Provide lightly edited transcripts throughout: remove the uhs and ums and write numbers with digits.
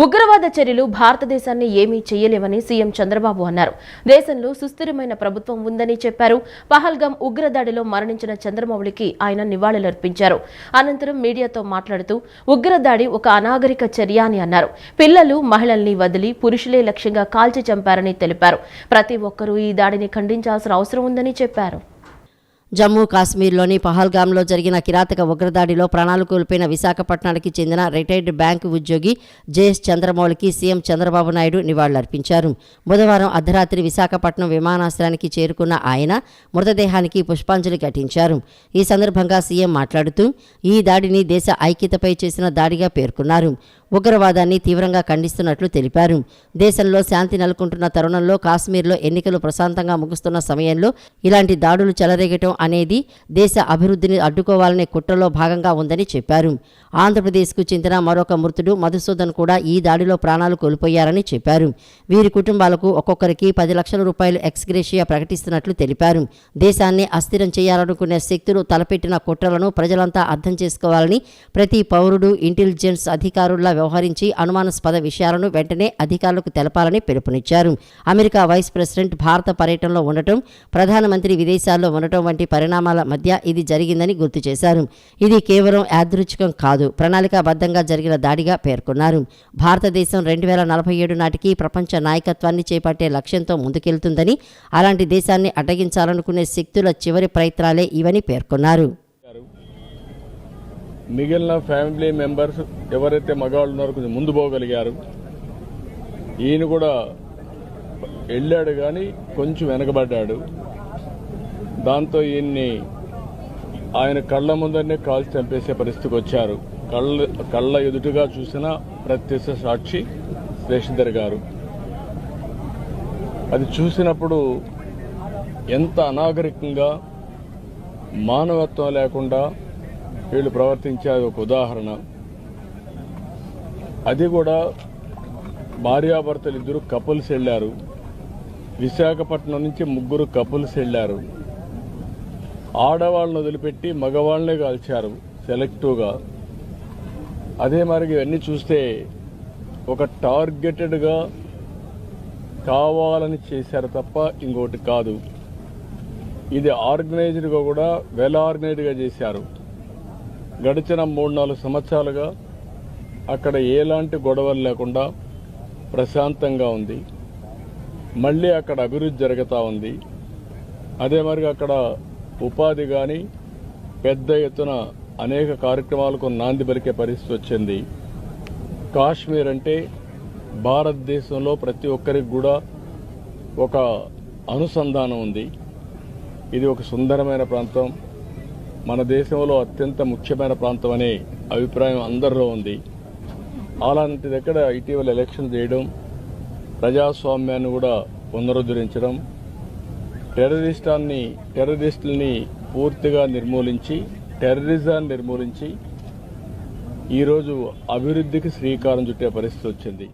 ఉగ్రవాద చర్యలు భారతదేశాన్ని ఏమీ చేయలేవని సీఎం చంద్రబాబు అన్నారు. దేశంలో సుస్థిరమైన ప్రభుత్వం ఉందని చెప్పారు. పహల్గామ్ ఉగ్రదాడిలో మరణించిన చంద్రమౌళికి ఆయన నివాళులర్పించారు. అనంతరం మీడియాతో మాట్లాడుతూ ఉగ్రదాడి ఒక అనాగరిక చర్య అని అన్నారు. పిల్లలు, మహిళల్ని వదిలి పురుషులే లక్ష్యంగా కాల్చి చంపారని తెలిపారు. ప్రతి ఒక్కరూ ఈ దాడిని ఖండించాల్సిన అవసరం ఉందని చెప్పారు. జమ్మూ కాశ్మీర్లోని పహల్గామ్లో జరిగిన కిరాతక ఉగ్రదాడిలో ప్రాణాలు కోల్పోయిన విశాఖపట్నానికి చెందిన రిటైర్డ్ బ్యాంకు ఉద్యోగి జేఎస్ చంద్రమౌళికి సీఎం చంద్రబాబు నాయుడు నివాళులర్పించారు. బుధవారం అర్ధరాత్రి విశాఖపట్నం విమానాశ్రయానికి చేరుకున్న ఆయన మృతదేహానికి పుష్పాంజలి ఘటించారు. ఈ సందర్భంగా సీఎం మాట్లాడుతూ ఈ దాడిని దేశ ఐక్యతపై చేసిన దాడిగా పేర్కొన్నారు. ఉగ్రవాదాన్ని తీవ్రంగా ఖండిస్తున్నట్లు తెలిపారు. దేశంలో శాంతి నెలకొంటున్న తరుణంలో కాశ్మీర్లో ఎన్నికలు ప్రశాంతంగా ముగుస్తున్న సమయంలో ఇలాంటి దాడులు చెలరేగటం అనేది దేశ అభివృద్ధిని అడ్డుకోవాలనే కుట్రలో భాగంగా ఉందని చెప్పారు. ఆంధ్రప్రదేశ్కు చెందిన మరొక మృతుడు మధుసూదన్ కూడా ఈ దాడిలో ప్రాణాలు కోల్పోయారని చెప్పారు. వీరి కుటుంబాలకు ఒక్కొక్కరికి 10 లక్షల రూపాయలు ఎక్స్గ్రేషియా ప్రకటిస్తున్నట్లు తెలిపారు. దేశాన్ని అస్థిరం చేయాలనుకునే శక్తులు తలపెట్టిన కుట్రలను ప్రజలంతా అర్థం చేసుకోవాలని, ప్రతి పౌరుడు ఇంటెలిజెన్స్ అధికారుల్లా వ్యవహరించి అనుమానాస్పద విషయాలను వెంటనే అధికారులకు తెలపాలని పిలుపునిచ్చారు. అమెరికా వైస్ ప్రెసిడెంట్ భారత పర్యటనలో ఉండటం, ప్రధానమంత్రి విదేశాల్లో ఉండటం వంటి పరిణామాల మధ్య ఇది జరిగిందని గుర్తు చేశారు. ఇది కేవలం యాదృచ్ఛికం కాదు, ప్రణాళికాబద్ధంగా జరిగిన దాడిగా పేర్కొన్నారు. భారతదేశం 2047 నాటికి ప్రపంచ నాయకత్వాన్ని చేపట్టే లక్ష్యంతో ముందుకెళ్తుందని, అలాంటి దేశాన్ని అడ్డగించాలనుకునే శక్తుల చివరి ప్రయత్నాలే ఇవని పేర్కొన్నారు. మిగిలిన ఫ్యామిలీ మెంబర్స్ ఎవరైతే మగవాళ్ళు ఉన్నారో కొంచెం ముందు పోగలిగారు. ఈయన కూడా వెళ్ళాడు కానీ కొంచెం వెనకబడ్డాడు. దాంతో ఈయన్ని ఆయన కళ్ళ ముందరనే కాల్చి చంపేసే పరిస్థితికి వచ్చారు. కళ్ళ ఎదుటిగా చూసిన ప్రత్యక్ష సాక్షి శేషధర్ గారు. అది చూసినప్పుడు ఎంత అనాగరికంగా, మానవత్వం లేకుండా వీళ్ళు ప్రవర్తించేది ఒక ఉదాహరణ. అది కూడా భార్యాభర్తలు ఇద్దరు కపుల్స్ వెళ్లారు. విశాఖపట్నం నుంచి 3 కపుల్స్ వెళ్లారు. ఆడవాళ్ళను వదిలిపెట్టి మగవాళ్ళనే కాల్చారు సెలెక్టివ్గా. అదే మరి ఇవన్నీ చూస్తే ఒక టార్గెటెడ్గా కావాలని చేశారు తప్ప ఇంకోటి కాదు. ఇది ఆర్గనైజ్డ్గా కూడా వెల్ ఆర్గనైజ్డ్గా చేశారు. గడిచిన 3-4 సంవత్సరాలుగా అక్కడ ఎలాంటి గొడవలు లేకుండా ప్రశాంతంగా ఉంది. మళ్ళీ అక్కడ అభివృద్ధి జరుగుతూ ఉంది. అదే మరి అక్కడ ఉపాధి కానీ పెద్ద ఎత్తున అనేక కార్యక్రమాలకు నాంది పలికే పరిస్థితి వచ్చింది. కాశ్మీర్ అంటే భారతదేశంలో ప్రతి ఒక్కరికి కూడా ఒక అనుసంధానం ఉంది. ఇది ఒక సుందరమైన ప్రాంతం, మన దేశంలో అత్యంత ముఖ్యమైన ప్రాంతం అనే అభిప్రాయం అందరిలో ఉంది. అలాంటి దగ్గర ఇటీవల ఎలక్షన్ చేయడం, ప్రజాస్వామ్యాన్ని కూడా పునరుద్ధరించడం, టెర్రరిస్టుల్ని పూర్తిగా నిర్మూలించి, టెర్రరిజాన్ని నిర్మూలించి ఈరోజు అభివృద్ధికి శ్రీకారం చుట్టే పరిస్థితి వచ్చింది.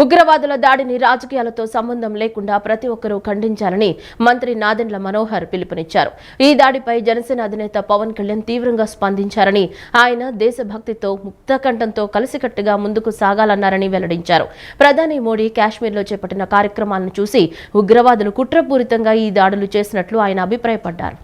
ఉగ్రవాదుల దాడిని రాజకీయాలతో సంబంధం లేకుండా ప్రతి ఒక్కరూ ఖండించాలని మంత్రి నాదెండ్ల మనోహర్ పిలుపునిచ్చారు. ఈ దాడిపై జనసేన అధినేత పవన్ కళ్యాణ్ తీవ్రంగా స్పందించారని, ఆయన దేశభక్తితో ముక్తకంఠంతో కలిసికట్టుగా ముందుకు సాగాలన్నారని వెల్లడించారు. ప్రధాని మోడీ కాశ్మీర్లో చేపట్టిన కార్యక్రమాలను చూసి ఉగ్రవాదులు కుట్రపూరితంగా ఈ దాడులు చేసినట్లు ఆయన అభిప్రాయపడ్డారు.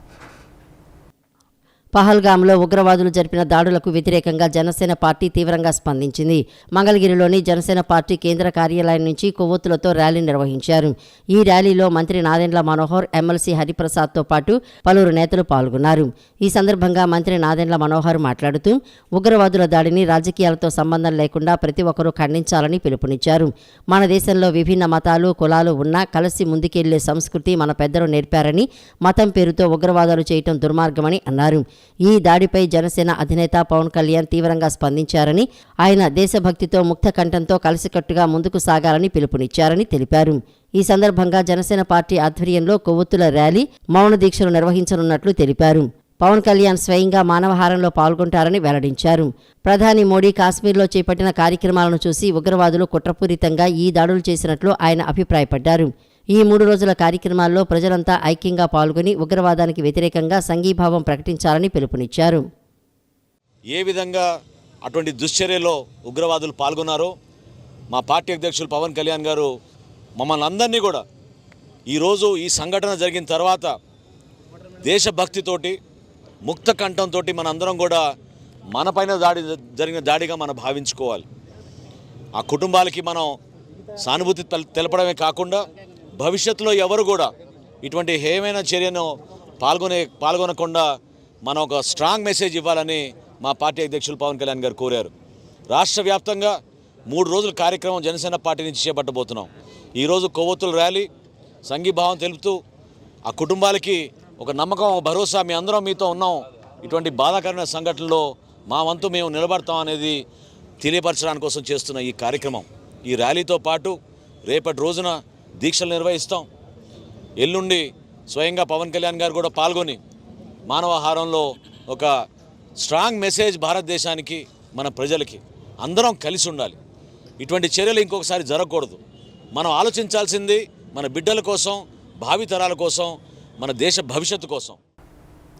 పహల్గామ్లో ఉగ్రవాదులు జరిపిన దాడులకు వ్యతిరేకంగా జనసేన పార్టీ తీవ్రంగా స్పందించింది. మంగళగిరిలోని జనసేన పార్టీ కేంద్ర కార్యాలయం నుంచి కొవ్వొత్తులతో ర్యాలీ నిర్వహించారు. ఈ ర్యాలీలో మంత్రి నాదెండ్ల మనోహర్, ఎమ్మెల్సీ హరిప్రసాద్తో పాటు పలువురు నేతలు పాల్గొన్నారు. ఈ సందర్భంగా మంత్రి నాదెండ్ల మనోహర్ మాట్లాడుతూ ఉగ్రవాదుల దాడిని రాజకీయాలతో సంబంధం లేకుండా ప్రతి ఒక్కరూ ఖండించాలని పిలుపునిచ్చారు. మన దేశంలో విభిన్న మతాలు, కులాలు ఉన్నా కలిసి ముందుకెళ్లే సంస్కృతి మన పెద్దలు నేర్పారని, మతం పేరుతో ఉగ్రవాదాలు చేయటం దుర్మార్గమని అన్నారు. ఈ దాడిపై జనసేన అధినేత పవన్ కళ్యాణ్ తీవ్రంగా స్పందించారని, ఆయన దేశభక్తితో ముక్త కంఠంతో కలిసికట్టుగా ముందుకు సాగాలని పిలుపునిచ్చారని తెలిపారు. ఈ సందర్భంగా జనసేన పార్టీ ఆధ్వర్యంలో కొవ్వొత్తుల ర్యాలీ, మౌన దీక్షలు నిర్వహించనున్నట్లు తెలిపారు. పవన్ కళ్యాణ్ స్వయంగా మానవహారంలో పాల్గొంటారని వెల్లడించారు. ప్రధాని మోడీ కాశ్మీర్లో చేపట్టిన కార్యక్రమాలను చూసి ఉగ్రవాదులు కుట్రపూరితంగా ఈ దాడులు చేసినట్లు ఆయన అభిప్రాయపడ్డారు. ఈ 3 రోజుల కార్యక్రమాల్లో ప్రజలంతా ఐక్యంగా పాల్గొని ఉగ్రవాదానికి వ్యతిరేకంగా సంఘీభావం ప్రకటించాలని పిలుపునిచ్చారు. ఏ విధంగా అటువంటి దుశ్చర్యలో ఉగ్రవాదులు పాల్గొన్నారో మా పార్టీ అధ్యక్షులు పవన్ కళ్యాణ్ గారు మమ్మల్ని అందరినీ కూడా ఈరోజు ఈ సంఘటన జరిగిన తర్వాత దేశభక్తితోటి ముక్త కంఠంతో మనందరం కూడా మనపైన జరిగిన దాడిగా మనం భావించుకోవాలి. ఆ కుటుంబాలకి మనం సానుభూతి తెలపడమే కాకుండా భవిష్యత్తులో ఎవరు కూడా ఇటువంటి హేయమైన చర్యను పాల్గొనకుండా మనం ఒక స్ట్రాంగ్ మెసేజ్ ఇవ్వాలని మా పార్టీ అధ్యక్షులు పవన్ కళ్యాణ్ గారు కోరారు. రాష్ట్ర వ్యాప్తంగా 3 రోజుల కార్యక్రమం జనసేన పార్టీ నుంచి చేపట్టబోతున్నాం. ఈరోజు కొవ్వొత్తుల ర్యాలీ సంఘీభావం తెలుపుతూ ఆ కుటుంబాలకి ఒక నమ్మకం, భరోసా, మీ అందరం మీతో ఉన్నాం, ఇటువంటి బాధాకరమైన సంఘటనలో మా వంతు మేము నిలబడతాం అనేది తెలియపరచడానికి కోసం చేస్తున్న ఈ కార్యక్రమం. ఈ ర్యాలీతో పాటు రేపటి రోజున దీక్షలు నిర్వహిస్తాం. ఎల్లుండి స్వయంగా పవన్ కళ్యాణ్ గారు కూడా పాల్గొని మానవహారంలో ఒక స్ట్రాంగ్ మెసేజ్ భారతదేశానికి, మన ప్రజలకి అందరం కలిసి ఉండాలి. ఇటువంటి చర్యలు ఇంకొకసారి జరగకూడదు. మనం ఆలోచించాల్సింది మన బిడ్డల కోసం, భావితరాల కోసం, మన దేశ భవిష్యత్తు కోసం.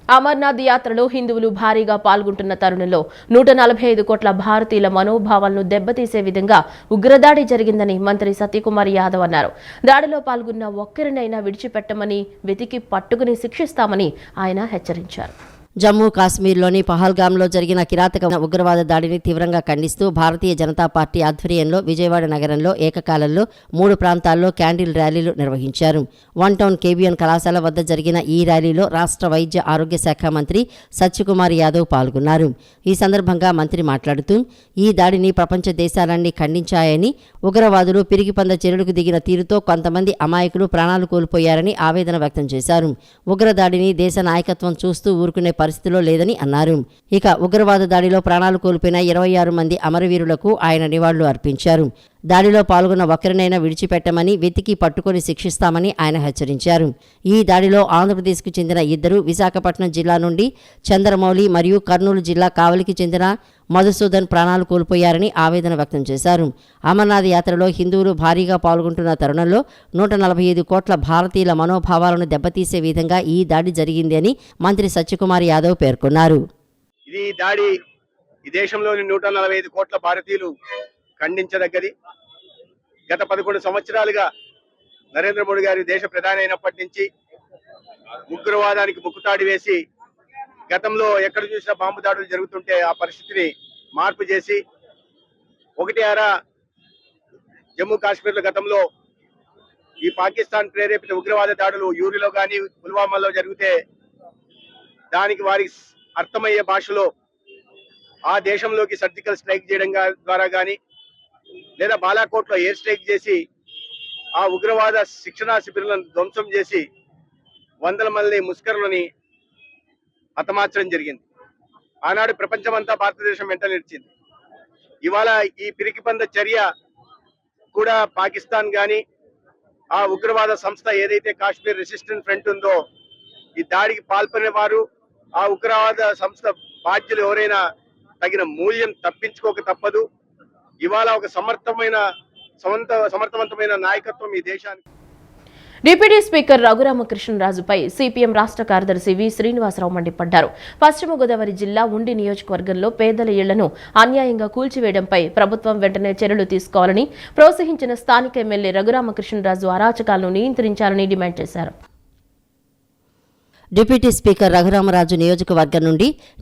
అమర్నాథ్ యాత్రలో హిందువులు భారీగా పాల్గొంటున్న తరుణంలో 145 కోట్ల భారతీయుల మనోభావాలను దెబ్బతీసే విధంగా ఉగ్రదాడి జరిగిందని మంత్రి సత్యకుమార్ యాదవ్ అన్నారు. దాడిలో పాల్గొన్న ఒక్కరినైనా విడిచిపెట్టమని, వెతికి పట్టుకుని శిక్షిస్తామని ఆయన హెచ్చరించారు. జమ్మూ కాశ్మీర్లోని పహల్గామ్లో జరిగిన కిరాతక ఉగ్రవాద దాడిని తీవ్రంగా ఖండిస్తూ భారతీయ జనతా పార్టీ ఆధ్వర్యంలో విజయవాడ నగరంలో ఏకకాలంలో 3 ప్రాంతాల్లో క్యాండిల్ ర్యాలీలు నిర్వహించారు. 1 టౌన్ కేబిఎన్ కళాశాల వద్ద జరిగిన ఈ ర్యాలీలో రాష్ట్ర వైద్య ఆరోగ్య శాఖ మంత్రి సత్యకుమార్ యాదవ్ పాల్గొన్నారు. ఈ సందర్భంగా మంత్రి మాట్లాడుతూ ఈ దాడిని ప్రపంచ దేశాలన్నీ ఖండించాయని, ఉగ్రవాదులు పిరిగిపంద చర్యలకు దిగిన తీరుతో కొంతమంది అమాయకులు ప్రాణాలు కోల్పోయారని ఆవేదన వ్యక్తం చేశారు. ఉగ్రదాడిని దేశ నాయకత్వం చూస్తూ ఊరుకునే పరిస్థితిలో లేదని అన్నారు. ఇక ఉగ్రవాద దాడిలో ప్రాణాలు కోల్పోయిన 26 మంది అమరవీరులకు ఆయన నివాళులు అర్పించారు. దాడిలో పాల్గొన్న ఒక్కరినైనా విడిచిపెట్టమని, వెతికి పట్టుకొని శిక్షిస్తామని ఆయన హెచ్చరించారు. ఈ దాడిలో ఆంధ్రప్రదేశ్కు చెందిన 2, విశాఖపట్నం జిల్లా నుండి చంద్రమౌళి మరియు కర్నూలు జిల్లా కావలికి చెందిన మధుసూదన్ ప్రాణాలు కోల్పోయారని ఆవేదన వ్యక్తం చేశారు. అమర్నాథ్ యాత్రలో హిందువులు భారీగా పాల్గొంటున్న తరుణంలో 145 కోట్ల భారతీయుల మనోభావాలను దెబ్బతీసే విధంగా ఈ దాడి జరిగింది అని మంత్రి సత్యకుమార్ యాదవ్ పేర్కొన్నారు. ఇది దాడి ఈ దేశంలోని 145 కోట్ల భారతీయులు ఖండించదగ్గది. గత 11 సంవత్సరాలుగా నరేంద్ర మోడీ గారి దేశ ప్రధాని అయినప్పటి నుంచి ఉగ్రవాదానికి ముక్కుతాడి వేసి, గతంలో ఎక్కడ చూసినా బాంబు దాడులు జరుగుతుంటే ఆ పరిస్థితిని మార్పు చేసి, ఒకటి అరా జమ్మూ కాశ్మీర్లో గతంలో ఈ పాకిస్తాన్ ప్రేరేపిత ఉగ్రవాద దాడులు యూరిలో కానీ పుల్వామాలో జరిగితే దానికి వారికి అర్థమయ్యే భాషలో ఆ దేశంలోకి సర్జికల్ స్ట్రైక్ చేయడం ద్వారా కానీ, లేదా బాలాకోట్లో ఎయిర్ స్ట్రైక్ చేసి ఆ ఉగ్రవాద శిక్షణా శిబిరాలను ధ్వంసం చేసి 100 మంది ముస్కరులని హతమార్చడం జరిగింది. ఆనాడు ప్రపంచమంతా భారతదేశం వెంట నిలిచింది. ఇవాళ ఈ పిరికిపంద చర్య కూడా పాకిస్తాన్ గాని, ఆ ఉగ్రవాద సంస్థ ఏదైతే కాశ్మీర్ రెసిస్టెంట్ ఫ్రంట్ ఉందో, ఈ దాడికి పాల్పడిన వారు, ఆ ఉగ్రవాద సంస్థ బాధ్యులు ఎవరైనా తగిన మూల్యం తప్పించుకోక తప్పదు. ఇవాళ ఒక సమర్థవంతమైన నాయకత్వం ఈ దేశానికి. డిప్యూటీ స్పీకర్ రఘురామకృష్ణరాజుపై సిపిఎం రాష్ట్ర కార్యదర్శి వి శ్రీనివాసరావు మండిపడ్డారు. పశ్చిమ గోదావరి జిల్లా ఉండి నియోజకవర్గంలో పేదల ఇళ్లను అన్యాయంగా కూల్చివేయడంపై ప్రభుత్వం వెంటనే చర్యలు తీసుకోవాలని, ప్రోత్సహించిన స్థానిక ఎమ్మెల్యే రఘురామకృష్ణరాజు అరాచకాలను నియంత్రించాలని డిమాండ్ చేశారు. డిప్యూటీ స్పీకర్ రఘురామరాజు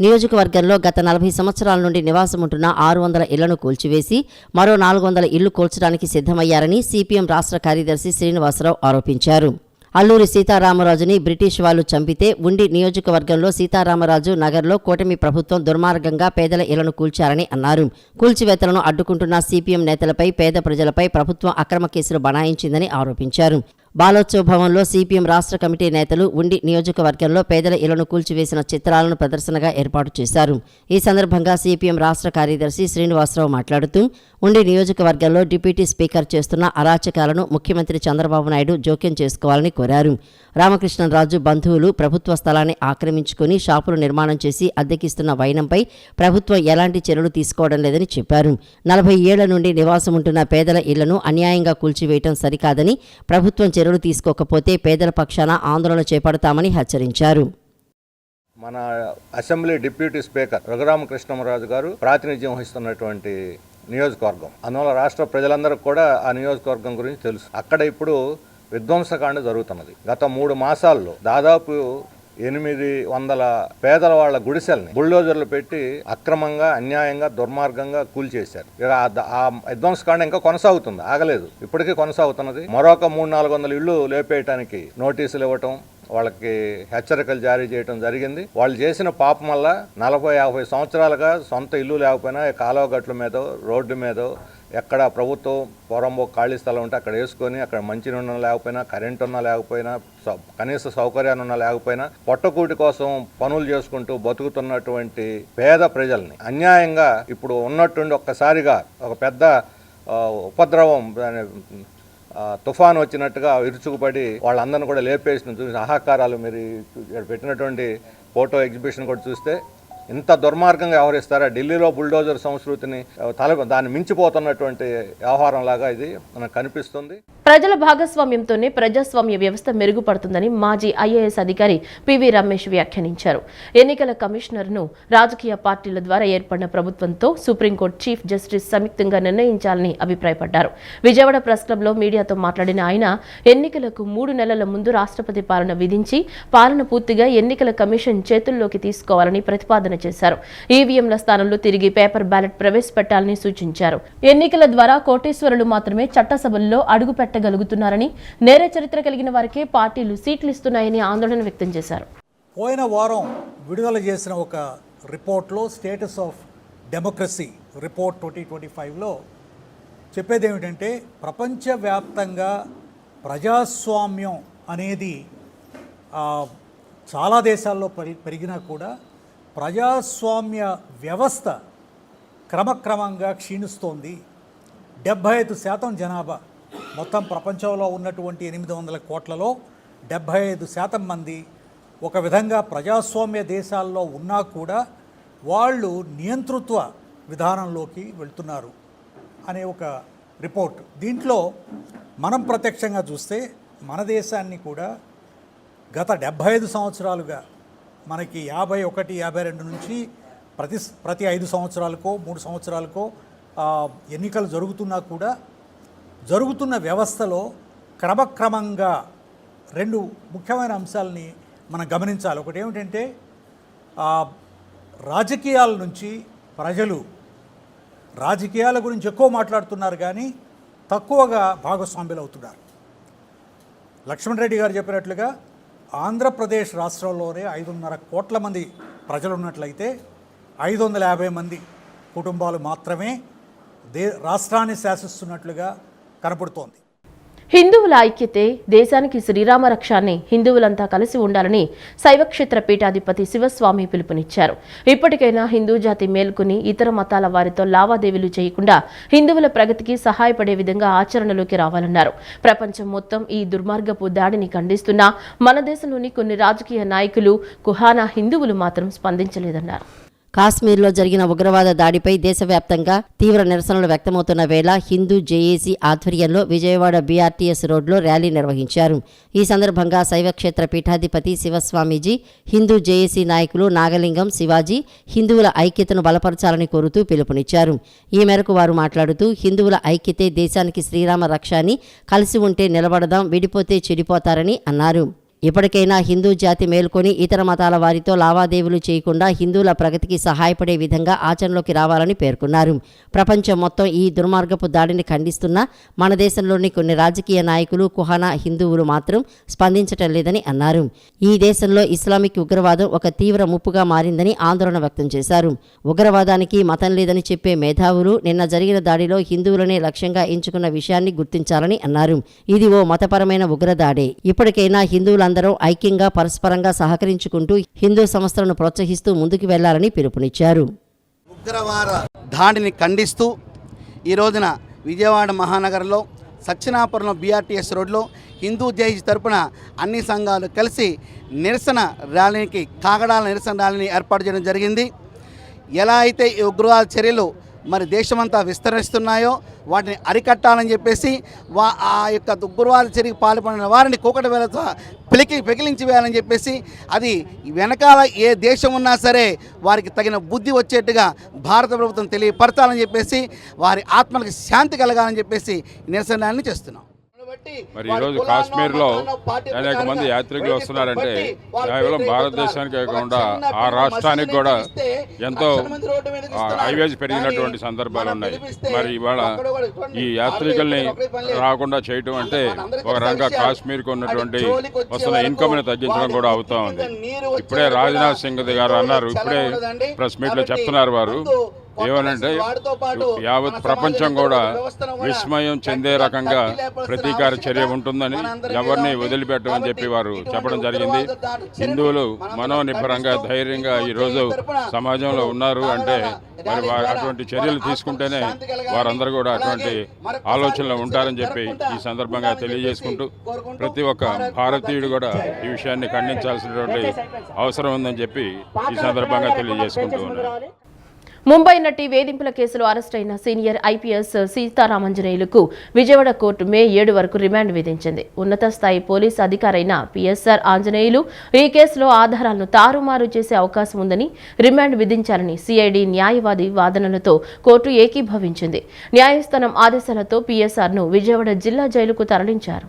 నియోజకవర్గంలో గత 40 సంవత్సరాల నుండి నివాసముంటున్న 600 ఇళ్లను కూల్చివేసి మరో 400 ఇళ్లు కూల్చడానికి సిద్ధమయ్యారని సిపిఎం రాష్ట్ర కార్యదర్శి శ్రీనివాసరావు ఆరోపించారు. అల్లూరి సీతారామరాజుని బ్రిటిష్ వాళ్లు చంపితే ఉండి నియోజకవర్గంలో సీతారామరాజు నగర్లో కూటమి ప్రభుత్వం దుర్మార్గంగా పేదల ఇళ్లను కూల్చారని అన్నారు. కూల్చివేతలను అడ్డుకుంటున్న సిపిఎం నేతలపై, పేద ప్రజలపై ప్రభుత్వం అక్రమ కేసులు బనాయించిందని ఆరోపించారు. బాలోత్సవ భవన్లో సిపిఎం రాష్ట్ర కమిటీ నేతలు ఉండి నియోజకవర్గంలో పేదల ఇళ్లను కూల్చివేసిన చిత్రాలను ప్రదర్శనగా ఏర్పాటు చేశారు. ఈ సందర్భంగా సిపిఎం రాష్ట్ర కార్యదర్శి శ్రీనివాసరావు మాట్లాడుతూ ఉండి నియోజకవర్గంలో డిప్యూటీ స్పీకర్ చేస్తున్న అరాచకాలను ముఖ్యమంత్రి చంద్రబాబు నాయుడు జోక్యం చేసుకోవాలని కోరారు. రామకృష్ణరాజు బంధువులు ప్రభుత్వ స్థలాన్ని ఆక్రమించుకుని షాపులు నిర్మాణం చేసి అద్దెకిస్తున్న వైనంపై ప్రభుత్వం ఎలాంటి చర్యలు తీసుకోవడం లేదని చెప్పారు. 40 ఏళ్ల నుండి నివాసముంటున్న పేదల ఇళ్లను అన్యాయంగా కూల్చివేయటం సరికాదని, ప్రభుత్వం చర్యలు తీసుకోకపోతే పేదల పక్షాన ఆందోళన చేపడతామని హెచ్చరించారు. మన అసెంబ్లీ డిప్యూటీ స్పీకర్ రఘురామకృష్ణరాజు గారు ప్రాతినిధ్యం వహిస్తున్నటువంటి నియోజకవర్గం. అందువల్ల రాష్ట్ర ప్రజలందరికీ కూడా ఆ నియోజకవర్గం గురించి తెలుసు. అక్కడ ఇప్పుడు విధ్వంసకాండ జరుగుతున్నది. గత 3 మాసాల్లో దాదాపు 800 పేదల వాళ్ళ గుడిసెల్ని బుల్డోజర్లు పెట్టి అక్రమంగా, అన్యాయంగా, దుర్మార్గంగా కూల్చేశారు. ఇక ఆ విధ్వంసకాండ ఇంకా కొనసాగుతుంది, ఆగలేదు, ఇప్పటికీ కొనసాగుతున్నది. మరొక 300-400 ఇళ్లు లేపేయటానికి నోటీసులు ఇవ్వటం, వాళ్ళకి హెచ్చరికలు జారీ చేయడం జరిగింది. వాళ్ళు చేసిన పాపం వల్ల 40-50 సంవత్సరాలుగా సొంత ఇల్లు లేకపోయినా కాలువ గట్ల మీద, రోడ్డు మీద, ఎక్కడ ప్రభుత్వం పొరంబో ఖాళీ స్థలం ఉంటే అక్కడ వేసుకొని, అక్కడ మంచినీళ్ళు లేకపోయినా, కరెంట్ ఉన్నా లేకపోయినా, కనీస సౌకర్యాలు ఉన్నా లేకపోయినా పొట్టకూటి కోసం పనులు చేసుకుంటూ బతుకుతున్నటువంటి పేద ప్రజల్ని అన్యాయంగా ఇప్పుడు ఉన్నట్టుండి ఒక్కసారిగా ఒక పెద్ద ఉపద్రవం, తుఫాను వచ్చినట్టుగా విరుచుకుపడి వాళ్ళందరినీ కూడా లేపేసిన చూసి ఆహాకారాలు. మీరు పెట్టినటువంటి ఫోటో ఎగ్జిబిషన్ కూడా చూస్తే ఇంత దుర్మార్గంగా వ్యవహరిస్తారా? ఢిల్లీలో బుల్డోజర్ సంస్కృతిని దాన్ని మించిపోతున్నటువంటి వ్యవహారం లాగా ఇది మనకు కనిపిస్తుంది. ప్రజల భాగస్వామ్యంతోనే ప్రజాస్వామ్య వ్యవస్థ మెరుగుపడుతుందని మాజీ ఐఏఎస్ అధికారి పివి రమేష్ వ్యాఖ్యానించారు. ఎన్నికల కమిషనర్ను రాజకీయ పార్టీల ద్వారా ఏర్పడిన ప్రభుత్వంతో సుప్రీంకోర్టు చీఫ్ జస్టిస్ సంయుక్తంగా నిర్ణయించాలని అభిప్రాయపడ్డారు. విజయవాడ ప్రెస్ క్లబ్లో మీడియాతో మాట్లాడిన ఆయన ఎన్నికలకు 3 నెలల ముందు రాష్ట్రపతి పాలన విధించి పాలన పూర్తిగా ఎన్నికల కమిషన్ చేతుల్లోకి తీసుకోవాలని ప్రతిపాదన చేశారు. ఈవీఎంల స్థానంలో తిరిగి పేపర్ బ్యాలెట్ ప్రవేశపెట్టాలని సూచించారు. ఎన్నికల ద్వారా కోటేశ్వరులు మాత్రమే చట్టసభల్లో అడుగు పెట్టగలుగుతున్నారని, నేర చరిత్ర కలిగిన వారికే పార్టీలు సీట్లు ఇస్తున్నాయని ఆందోళన వ్యక్తం చేశారు. పోయిన వారం విడుదల చేసిన ఒక రిపోర్ట్లో స్టేటస్ ఆఫ్ డెమోక్రసీ రిపోర్ట్ 2025లో చెప్పేది ఏమిటంటే, ప్రపంచవ్యాప్తంగా ప్రజాస్వామ్యం అనేది చాలా దేశాల్లో పెరిగినా కూడా ప్రజాస్వామ్య వ్యవస్థ క్రమక్రమంగా క్షీణిస్తోంది. 75% జనాభా, మొత్తం ప్రపంచంలో ఉన్నటువంటి 800 కోట్లలో 75% మంది ఒక విధంగా ప్రజాస్వామ్య దేశాల్లో ఉన్నా కూడా వాళ్ళు నియంతృత్వ విధానంలోకి వెళ్తున్నారు అనే ఒక రిపోర్ట్. దీంట్లో మనం ప్రత్యక్షంగా చూస్తే మన దేశాన్ని కూడా గత 75 సంవత్సరాలుగా మనకి 51, 52 నుంచి ప్రతి 5 సంవత్సరాలకో 3 సంవత్సరాలకో ఎన్నికలు జరుగుతున్నా కూడా జరుగుతున్న వ్యవస్థలో క్రమక్రమంగా 2 ముఖ్యమైన అంశాలని మనం గమనించాలి. ఒకటి ఏమిటంటే, రాజకీయాల నుంచి ప్రజలు రాజకీయాల గురించి ఎక్కువ మాట్లాడుతున్నారు కానీ తక్కువగా భాగస్వామ్యులు అవుతున్నారు. లక్ష్మణ్ రెడ్డి గారు చెప్పినట్లుగా ఆంధ్రప్రదేశ్ రాష్ట్రంలోనే 5.5 కోట్ల మంది ప్రజలు ఉన్నట్లయితే 550 మంది కుటుంబాలు మాత్రమే రాష్ట్రాన్ని శాసిస్తున్నట్లుగా కనపడుతోంది. హిందువుల ఐక్యతే దేశానికి శ్రీరామ రక్ష అని హిందువులంతా కలిసి ఉండాలని శైవక్షేత్ర పీఠాధిపతి శివస్వామి పిలుపునిచ్చారు. ఇప్పటికైనా హిందూ జాతి మేల్కొని ఇతర మతాల వారితో లావాదేవీలు చేయకుండా హిందువుల ప్రగతికి సహాయపడే విధంగా ఆచరణలోకి రావాలన్నారు. ప్రపంచం మొత్తం ఈ దుర్మార్గపు దాడిని ఖండిస్తున్నా మన దేశంలోని కొన్ని రాజకీయ నాయకులు, కుహానా హిందువులు మాత్రం స్పందించలేదన్నారు. కాశ్మీర్లో జరిగిన ఉగ్రవాద దాడిపై దేశవ్యాప్తంగా తీవ్ర నిరసనలు వ్యక్తమవుతున్న వేళ హిందూ జేఏసీ ఆధ్వర్యంలో విజయవాడ బీఆర్టీఎస్ రోడ్లో ర్యాలీ నిర్వహించారు. ఈ సందర్భంగా శైవక్షేత్ర పీఠాధిపతి శివస్వామీజీ, హిందూ జేఏసీ నాయకులు నాగలింగం, శివాజీ హిందువుల ఐక్యతను బలపరచాలని కోరుతూ పిలుపునిచ్చారు. ఈ మేరకు వారు మాట్లాడుతూ, హిందువుల ఐక్యతే దేశానికి శ్రీరామ రక్ష అని, కలిసి ఉంటే నిలబడదాం, విడిపోతే చెడిపోతారని అన్నారు. ఇప్పటికైనా హిందూ జాతి మేల్కొని ఇతర మతాల వారితో లావాదేవీలు చేయకుండా హిందువుల ప్రగతికి సహాయపడే విధంగా ఆచరణలోకి రావాలని పేర్కొన్నారు. ప్రపంచం మొత్తం ఈ దుర్మార్గపు దాడిని ఖండిస్తున్నా మన దేశంలోని కొన్ని రాజకీయ నాయకులు, కుహానా హిందువులు మాత్రం స్పందించటం లేదని అన్నారు. ఈ దేశంలో ఇస్లామిక్ ఉగ్రవాదం ఒక తీవ్ర ముప్పుగా మారిందని ఆందోళన వ్యక్తం చేశారు. ఉగ్రవాదానికి మతం లేదని చెప్పే మేధావులు నిన్న జరిగిన దాడిలో హిందువులనే లక్ష్యంగా ఎంచుకున్న విషయాన్ని గుర్తించాలని అన్నారు. ఇది ఓ మతపరమైన ఉగ్రదాడే. ఇప్పటికైనా హిందువుల అందరూ ఐక్యంగా పరస్పరంగా సహకరించుకుంటూ హిందూ సంస్థలను ప్రోత్సహిస్తూ ముందుకు వెళ్లాలని పిలుపునిచ్చారు. ఉగ్రవాద దాడిని ఖండిస్తూ ఈ రోజున విజయవాడ మహానగరంలో సత్యనాపురంలో బీఆర్టీఎస్ రోడ్లో హిందూ జేఏసీ తరపున అన్ని సంఘాలు కలిసి నిరసన ర్యాలీకి, కాగడాల నిరసన ర్యాలీని ఏర్పాటు చేయడం జరిగింది. ఎలా అయితే ఈ ఉగ్రవాద చర్యలు మరి దేశమంతా విస్తరిస్తున్నాయో వాటిని అరికట్టాలని చెప్పేసి ఆ యొక్క దుర్మార్గ చర్యకు పాల్పడిన వారిని కూకటి వేలతో పెకిలించి వేయాలని చెప్పేసి, అది వెనకాల ఏ దేశం ఉన్నా సరే వారికి తగిన బుద్ధి వచ్చేట్టుగా భారత ప్రభుత్వం తెలియపరచాలని చెప్పేసి, వారి ఆత్మలకు శాంతి కలగాలని చెప్పేసి నిరసనని చేస్తున్నాం. మరి ఈరోజు కాశ్మీర్లో అనేక మంది యాత్రికులు వస్తున్నారంటే కేవలం భారతదేశానికే కాకుండా ఆ రాష్ట్రానికి కూడా ఎంతో హైవేజ్ పెరిగినటువంటి సందర్భాలు ఉన్నాయి. మరి ఇవాళ ఈ యాత్రికుల్ని రాకుండా చేయటం అంటే ఒక రకంగా కాశ్మీర్కి ఉన్నటువంటి వస్తున్న ఇన్కమ్ని తగ్గించడం కూడా అవుతా ఉంది. ఇప్పుడే రాజ్నాథ్ సింగ్ గారు అన్నారు, ఇప్పుడే ప్రెస్ మీట్లో చెప్తున్నారు వారు ఏమనంటే యావత్ ప్రపంచం కూడా విస్మయం చెందే రకంగా ప్రతీకార చర్య ఉంటుందని, ఎవరిని వదిలిపెట్టమని చెప్పి వారు చెప్పడం జరిగింది. హిందువులు మనోనిబ్బరంగా ధైర్యంగా ఈరోజు సమాజంలో ఉన్నారు అంటే మరి అటువంటి చర్యలు తీసుకుంటేనే వారందరూ కూడా అటువంటి ఆలోచనలో ఉంటారని చెప్పి ఈ సందర్భంగా తెలియజేసుకుంటూ, ప్రతి ఒక్క భారతీయుడు కూడా ఈ విషయాన్ని ఖండించాల్సినటువంటి అవసరం ఉందని చెప్పి ఈ సందర్భంగా తెలియజేసుకుంటూ ఉన్నారు. ముంబై నటి వేధింపుల కేసులో అరెస్ట్ అయిన సీనియర్ ఐపీఎస్ సీతారామాంజనేయులకు విజయవాడ కోర్టు మే 7 వరకు రిమాండ్ విధించింది. ఉన్నత స్థాయి పోలీసు అధికారైన పీఎస్ఆర్ ఆంజనేయులు ఈ కేసులో ఆధారాలను తారుమారు చేసే అవకాశం ఉందని రిమాండ్ విధించాలని సిఐడి న్యాయవాది వాదనలతో కోర్టు ఏకీభవించింది. న్యాయస్థానం ఆదేశాలతో పీఎస్ఆర్ను విజయవాడ జిల్లా జైలుకు తరలించారు.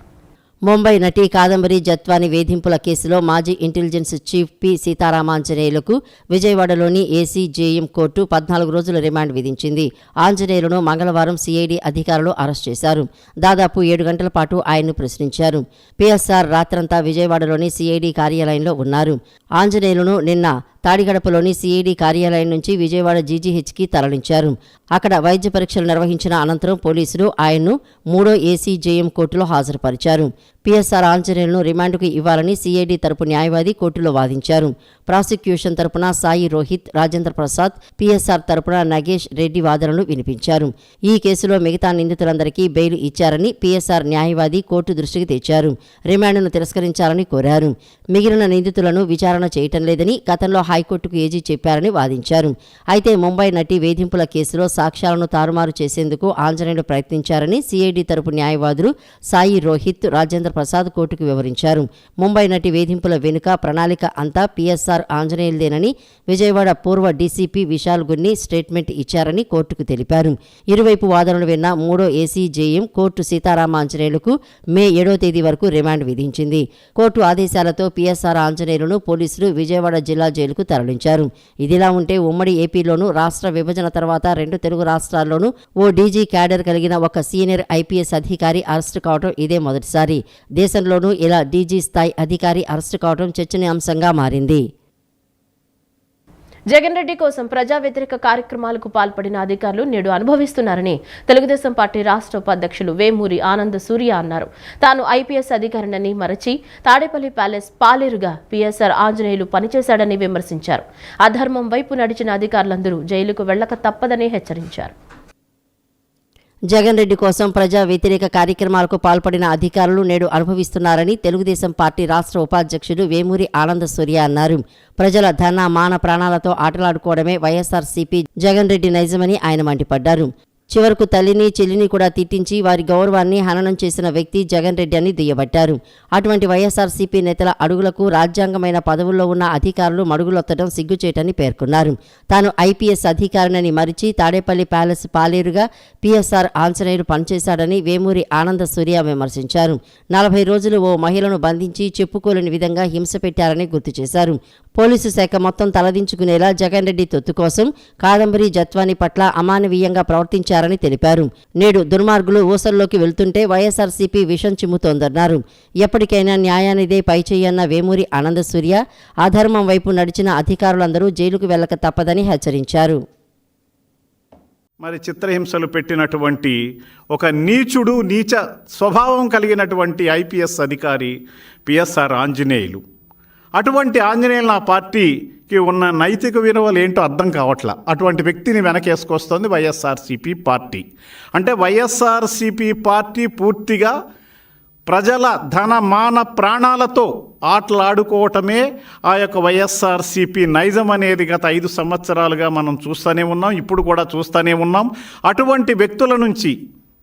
ముంబై నటి కాదంబరి జత్వాని వేధింపుల కేసులో మాజీ ఇంటెలిజెన్స్ చీఫ్ పి సీతారామాంజనేయులకు విజయవాడలోని ఏసీజేఎం కోర్టు 14 రోజుల రిమాండ్ విధించింది. ఆంజనేయులను మంగళవారం సిఐడి అధికారులు అరెస్ట్ చేశారు. దాదాపు 7 గంటల పాటు ఆయన్ను ప్రశ్నించారు. పిఎస్ఆర్ రాత్రంతా విజయవాడలోని సిఐడి కార్యాలయంలో ఉన్నారు. ఆంజనేయులను నిన్న తాడిగడపలోని సిఐడి కార్యాలయం నుంచి విజయవాడ జీజీహెచ్కి తరలించారు. అక్కడ వైద్య పరీక్షలు నిర్వహించిన అనంతరం పోలీసులు ఆయన్ను 3వ ఏసీజేఎం కోర్టులో హాజరుపరిచారు. పిఎస్ఆర్ ఆంజనేయులను రిమాండ్కు ఇవ్వాలని సిఐడి తరపు న్యాయవాది కోర్టులో వాదించారు. ప్రాసిక్యూషన్ తరపున సాయి రోహిత్, రాజేంద్ర ప్రసాద్, పిఎస్ఆర్ తరపున నగేష్ రెడ్డి వాదనలు వినిపించారు. ఈ కేసులో మిగతా నిందితులందరికీ బెయిల్ ఇచ్చారని పిఎస్ఆర్ న్యాయవాది కోర్టు దృష్టికి తెచ్చారు. రిమాండ్ను తిరస్కరించాలని కోరారు. మిగిలిన నిందితులను విచారణ చేయటం లేదని గతంలో హైకోర్టుకు ఏజీ చెప్పారని వాదించారు. అయితే ముంబై నటి వేధింపుల కేసులో సాక్ష్యాలను తారుమారు చేసేందుకు ఆంజనేయులు ప్రయత్నించారని సిఐడి తరపు న్యాయవాదులు సాయి రోహిత్, రాజేంద్ర ప్రసాద్ కోర్టుకు వివరించారు. ముంబై నటి వేధింపుల వెనుక ప్రణాళిక అంతా పిఎస్ఆర్ ఆంజనేయులదేనని విజయవాడ పూర్వ డీసీపీ విశాల్ గున్ని స్టేట్మెంట్ ఇచ్చారని కోర్టుకు తెలిపారు. ఇరువైపు వాదనలు విన్న 3వ ఏసీజేఎం కోర్టు సీతారామాంజనేయులకు మే 7వ తేదీ వరకు రిమాండ్ విధించింది. కోర్టు ఆదేశాలతో పిఎస్ఆర్ ఆంజనేయులను పోలీసులు విజయవాడ జిల్లా జైలుకు తరలించారు. ఇదిలా ఉంటే ఉమ్మడి ఏపీలోనూ రాష్ట్ర విభజన తర్వాత 2 తెలుగు రాష్ట్రాల్లోనూ ఓ డీజీ క్యాడర్ కలిగిన ఒక సీనియర్ ఐపీఎస్ అధికారి అరెస్టు కావడం ఇదే మొదటిసారి. దేశంలోనూ ఇలా డీజీ స్థాయి అధికారి అరెస్టు కావడం చర్చనీయాంశంగా మారింది. జగన్ రెడ్డి కోసం ప్రజా వ్యతిరేక కార్యక్రమాలకు పాల్పడిన అధికారులు నేడు అనుభవిస్తున్నారని తెలుగుదేశం పార్టీ రాష్ట్ర ఉపాధ్యక్షులు వేమూరి ఆనంద సూర్య అన్నారు. తాను ఐపీఎస్ అధికారినని మరచి తాడేపల్లి ప్యాలెస్ పాలేరుగా పీఎస్ఆర్ ఆంజనేయులు పనిచేశాడని విమర్శించారు. అధర్మం వైపు నడిచిన అధికారులందరూ జైలుకు వెళ్లక తప్పదని హెచ్చరించారు. జగన్ రెడ్డి కోసం ప్రజా వ్యతిరేక కార్యక్రమాలకు పాల్పడిన అధికారులు నేడు అనుభవిస్తున్నారని తెలుగుదేశం పార్టీ రాష్ట్ర ఉపాధ్యక్షుడు వేమూరి ఆనంద సూర్య అన్నారు. ప్రజల ధన మాన ప్రాణాలతో ఆటలాడుకోవడమే వైఎస్ఆర్సీపీ జగన్ రెడ్డి నైజమని ఆయన మండిపడ్డారు. చివరకు తల్లిని చెల్లిని కూడా తిట్టించి వారి గౌరవాన్ని హననం చేసిన వ్యక్తి జగన్ రెడ్డి అని దుయ్యబట్టారు. అటువంటి వైఎస్ఆర్సీపీ నేతల అడుగులకు రాజ్యాంగమైన పదవుల్లో ఉన్న అధికారులు మడుగులొత్తడం సిగ్గుచేటని పేర్కొన్నారు. తాను ఐపీఎస్ అధికారినని మరిచి తాడేపల్లి ప్యాలెస్ పాలేరుగా పీఎస్ఆర్ ఆంజనేయులు పనిచేశాడని వేమూరి ఆనంద సూర్య విమర్శించారు. 40 రోజులు ఓ మహిళను బంధించి చెప్పుకోలేని విధంగా హింస పెట్టారని గుర్తు చేశారు. పోలీసు శాఖ మొత్తం తలదించుకునేలా జగన్ రెడ్డి తొత్తు కోసం కాదంబరి జత్వాని పట్ల అమానవీయంగా ప్రవర్తించారని తెలిపారు. నేడు దుర్మార్గులు ఊసల్లోకి వెళ్తుంటే వైఎస్ఆర్సీపీ విషం చిమ్ముతోందన్నారు. ఎప్పటికైనా న్యాయానిదే పైచేయన్న వేమూరి ఆనంద సూర్య అధర్మం వైపు నడిచిన అధికారులందరూ జైలుకు వెళ్లక తప్పదని హెచ్చరించారు. మరి చిత్రహింసలు పెట్టినటువంటి ఒక నీచ స్వభావం కలిగినటువంటి ఐపీఎస్ అధికారి పిఎస్ఆర్ ఆంజనేయులు. అటువంటి ఆంజనేయులు ఆ పార్టీకి ఉన్న నైతిక విలువలు ఏంటో అర్థం కావట్లా. అటువంటి వ్యక్తిని వెనకేసుకొస్తుంది వైఎస్ఆర్సీపీ పార్టీ. అంటే వైఎస్ఆర్సీపీ పార్టీ పూర్తిగా ప్రజల ధన మాన ప్రాణాలతో ఆటలాడుకోవటమే ఆ యొక్క వైఎస్ఆర్సీపీ నైజం అనేది గత 5 సంవత్సరాలుగా మనం చూస్తూనే ఉన్నాం, ఇప్పుడు కూడా చూస్తూనే ఉన్నాం. అటువంటి వ్యక్తుల నుంచి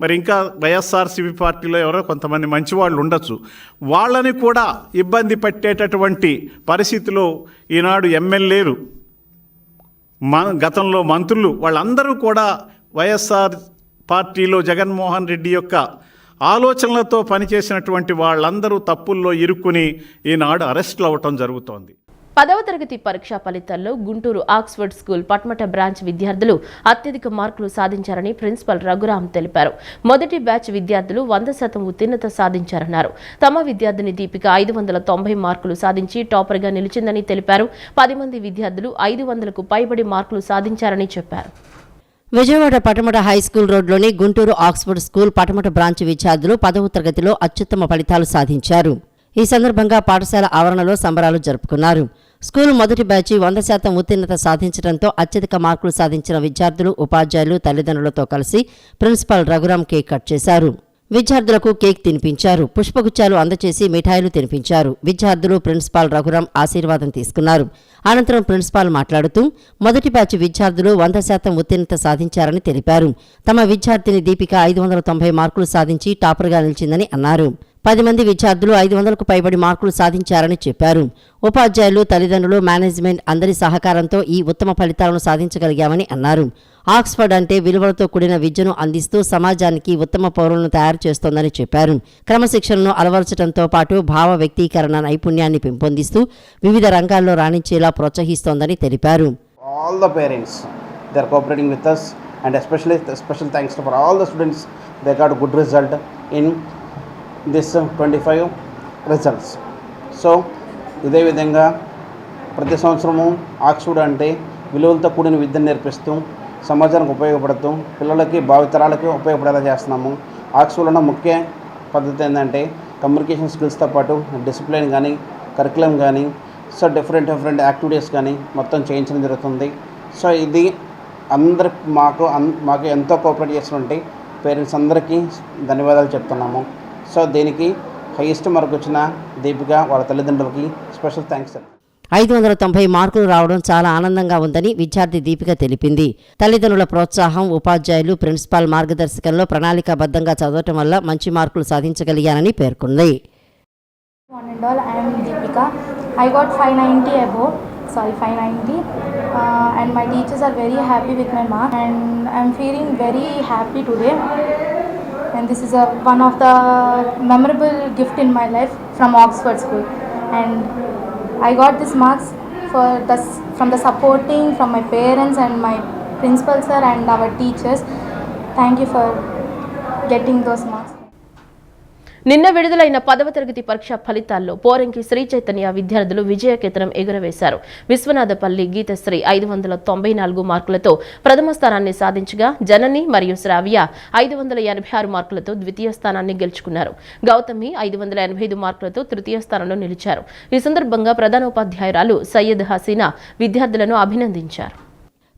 మరి ఇంకా వైఎస్ఆర్సీపీ పార్టీలో ఎవరో కొంతమంది మంచివాళ్ళు ఉండొచ్చు, వాళ్ళని కూడా ఇబ్బంది పెట్టేటటువంటి పరిస్థితిలో ఈనాడు ఎమ్మెల్యేలు, గతంలో మంత్రులు వాళ్ళందరూ కూడా వైఎస్ఆర్ పార్టీలో జగన్మోహన్ రెడ్డి యొక్క ఆలోచనలతో పనిచేసినటువంటి వాళ్ళందరూ తప్పుల్లో ఇరుక్కుని ఈనాడు అరెస్టులు అవ్వటం జరుగుతోంది. 10వ తరగతి పరీక్షా ఫలితాల్లో గుంటూరు ఆక్స్ఫర్డ్ స్కూల్ పట్మట బ్రాంచ్ విద్యార్థులు అత్యధిక మార్కులు సాధించారని ప్రిన్సిపల్ రఘురాం తెలిపారు. మొదటి బ్యాచ్ విద్యార్థులు 100% ఉత్తీర్ణత సాధించారన్నారు. తమ విద్యార్థిని దీపిక 590 మార్కులు సాధించి టాపర్గా నిలిచిందని తెలిపారు. 10 మంది విద్యార్థులు 500కు పైబడి మార్కులు సాధించారని చెప్పారు. విజయవాడ పటమట హైస్కూల్ రోడ్లోని Guntur Oxford school Patamata branch విద్యార్థులు 10వ తరగతిలో అత్యుత్తమ ఫలితాలు సాధించారు. ఈ సందర్భంగా పాఠశాల ఆవరణలో సంబరాలు జరుపుకున్నారు. స్కూల్ మొదటి బ్యాచ్ 100% ఉత్తీర్ణత సాధించడంతో అత్యధిక మార్కులు సాధించిన విద్యార్థులు, ఉపాధ్యాయులు, తల్లిదండ్రులతో కలిసి ప్రిన్సిపాల్ రఘురాం కేక్ కట్ చేశారు. విద్యార్థులకు కేక్ తినిపించారు. పుష్పగుచ్చాలు అందచేసి మిఠాయిలు తినిపించారు. విద్యార్థులు ప్రిన్సిపాల్ రఘురాం ఆశీర్వాదం తీసుకున్నారు. అనంతరం ప్రిన్సిపాల్ మాట్లాడుతూ మొదటి బ్యాచ్ విద్యార్థులు 100% ఉత్తీర్ణత సాధించారని తెలిపారు. తమ విద్యార్థిని దీపిక 590 మార్కులు సాధించి టాపర్గా నిలిచిందని అన్నారు. 10 మంది విద్యార్థులు 500కు పైబడి మార్కులు సాధించారని చెప్పారు. ఉపాధ్యాయులు, తల్లిదండ్రులు, మేనేజ్మెంట్ అందరి సహకారంతో ఈ ఉత్తమ ఫలితాలను సాధించగలిగామని అన్నారు. ఆక్స్ఫర్డ్ అంటే విలువలతో కూడిన విద్యను అందిస్తూ సమాజానికి ఉత్తమ పౌరులను తయారు చేస్తోందని చెప్పారు. క్రమశిక్షణను అలవరచడంతో పాటు భావ వ్యక్తీకరణ నైపుణ్యాన్ని పెంపొందిస్తూ వివిధ రంగాల్లో రాణించేలా ప్రోత్సహిస్తోందని తెలిపారు. All the parents, they are cooperating with us, and especially special thanks for all the students. They got a good result in this 25 results. So ఇదే విధంగా ప్రతి సంవత్సరము ఆక్స్ఫర్డ్ అంటే విలువలతో కూడిన విద్యను నేర్పిస్తూ సమాజానికి ఉపయోగపడుతూ పిల్లలకి భావితరాలకి ఉపయోగపడేలా చేస్తున్నాము. ఆక్స్ఫర్డ్లో ముఖ్య పద్ధతి ఏంటంటే కమ్యూనికేషన్ స్కిల్స్తో పాటు డిసిప్లిన్ కానీ, కరికులం కానీ, సో డిఫరెంట్ యాక్టివిటీస్ కానీ మొత్తం చేయించడం జరుగుతుంది. సో ఇది అందరికి మాకు ఎంతో కోఆపరేట్ చేసినటువంటి పేరెంట్స్ అందరికీ ధన్యవాదాలు చెప్తున్నాము. సో దీనికి హైయెస్ట్ మార్క్ వచ్చిన దీపిక వాళ్ళ తల్లిదండ్రులకి స్పెషల్ థ్యాంక్స్. 590 మార్కులు రావడం చాలా ఆనందంగా ఉందని విద్యార్థి దీపిక తెలిపింది. తల్లిదండ్రుల ప్రోత్సాహం, ఉపాధ్యాయులు, ప్రిన్సిపాల్ మార్గదర్శకంలో ప్రణాళికాబద్ధంగా చదవటం వల్ల మంచి మార్కులు సాధించగలిగానని పేర్కొంది. I am Deepika. I got 590 and my teachers are very happy with my mark and I am feeling very happy today. And this is one of the memorable gift in my life from Oxford School. And I got these marks from the supporting from my parents and my principal sir and our teachers. Thank you for getting those marks. నిన్న విడుదలైన 10వ తరగతి పరీక్ష ఫలితాల్లో పోరంకి శ్రీ చైతన్య విద్యార్థులు విజయకేతనం ఎగురవేశారు. విశ్వనాథపల్లి గీతశ్రీ 594 మార్కులతో ప్రథమ స్థానాన్ని సాధించగా జనని మరియు శ్రావ్య 586 మార్కులతో ద్వితీయ స్థానాన్ని గెలుచుకున్నారు. గౌతమి 585 మార్కులతో తృతీయ స్థానంలో నిలిచారు. ఈ సందర్భంగా ప్రధానోపాధ్యాయురాలు సయ్యద్ హసీనా విద్యార్థులను అభినందించారు.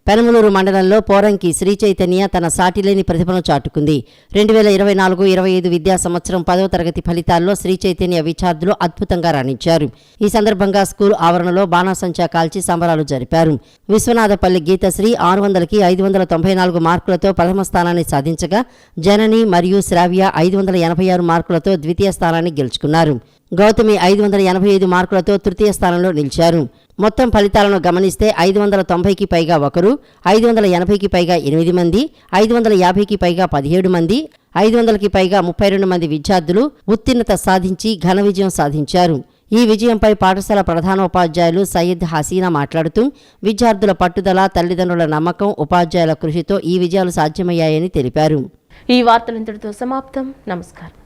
పెనమలూరు మండలంలో పోరంకి శ్రీ చైతన్య తన సాటిలేని ప్రతిభను చాటుకుంది. 2024-25 విద్యా సంవత్సరం 10వ తరగతి ఫలితాల్లో శ్రీ చైతన్య విద్యార్థులు అద్భుతంగా రాణించారు. ఈ సందర్భంగా స్కూల్ ఆవరణలో బాణాసంచా కాల్చి సంబరాలు జరిపారు. విశ్వనాథపల్లి గీతశ్రీ 600కి 594 మార్కులతో ప్రథమ స్థానాన్ని సాధించగా జనని మరియు శ్రావ్య 586 మార్కులతో ద్వితీయ స్థానాన్ని గెలుచుకున్నారు. గౌతమి 585 మార్కులతో తృతీయ స్థానంలో నిలిచారు. మొత్తం ఫలితాలను గమనిస్తే 590కి పైగా ఒకరు, 580కి పైగా 8 మంది, 550కి పైగా 17 మంది, 500కి పైగా 32 మంది విద్యార్థులు ఉత్తీర్ణత సాధించి ఘన విజయం సాధించారు. ఈ విజయంపై పాఠశాల ప్రధానోపాధ్యాయులు సయ్యద్ హసీనా మాట్లాడుతూ విద్యార్థుల పట్టుదల, తల్లిదండ్రుల నమ్మకం, ఉపాధ్యాయుల కృషితో ఈ విజయాలు సాధ్యమయ్యాయని తెలిపారు. ఈ వార్తలు ఇంతటితో సమాప్తం. నమస్కారం.